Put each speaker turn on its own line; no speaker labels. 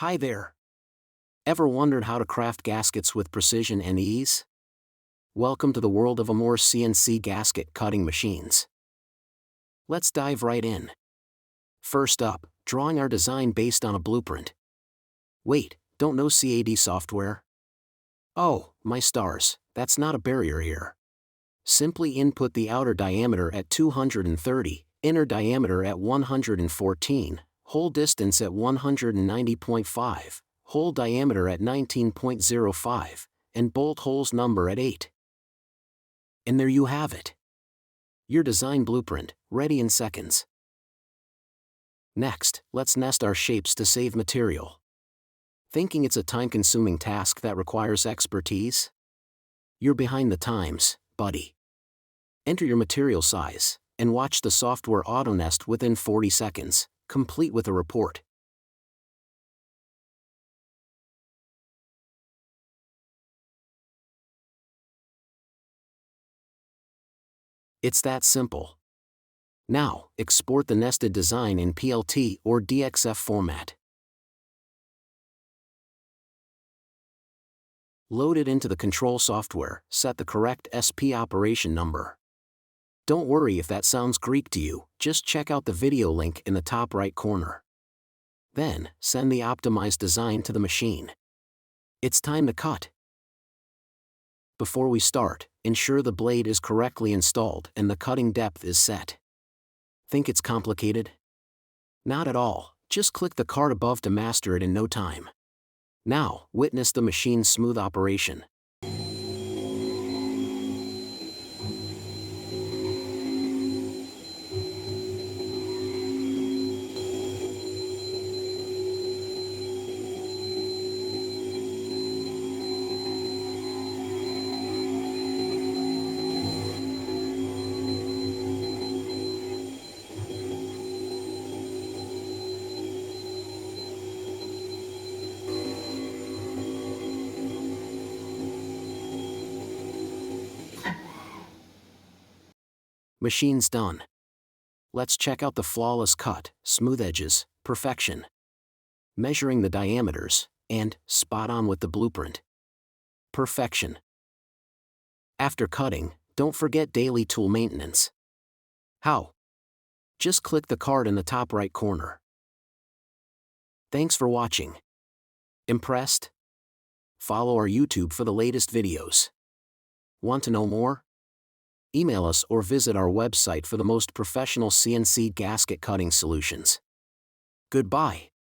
Hi there. Ever wondered how to craft gaskets with precision and ease? Welcome to the world of AMOR CNC gasket cutting machines. Let's dive right in. First up, drawing our design based on a blueprint. Wait, don't know CAD software? Oh, my stars, that's not a barrier here. Simply input the outer diameter at 230, inner diameter at 114, hole distance at 190.5, hole diameter at 19.05, and bolt holes number at 8. And there you have it. Your design blueprint, ready in seconds. Next, let's nest our shapes to save material. Thinking it's a time-consuming task that requires expertise? You're behind the times, buddy. Enter your material size, and watch the software auto-nest within 40 seconds, complete with a report. It's that simple. Now, export the nested design in PLT or DXF format. Load it into the control software, set the correct SP operation number. Don't worry if that sounds Greek to you, just check out the video link in the top right corner. Then, send the optimized design to the machine. It's time to cut. Before we start, ensure the blade is correctly installed and the cutting depth is set. Think it's complicated? Not at all, just click the card above to master it in no time. Now, witness the machine's smooth operation. Machine's done. Let's check out the flawless cut, smooth edges, perfection. Measuring the diameters, and spot on with the blueprint. Perfection. After cutting, don't forget daily tool maintenance. How? Just click the card in the top right corner. Thanks for watching. Impressed? Follow our YouTube for the latest videos. Want to know more? Email us or visit our website for the most professional CNC gasket cutting solutions. Goodbye.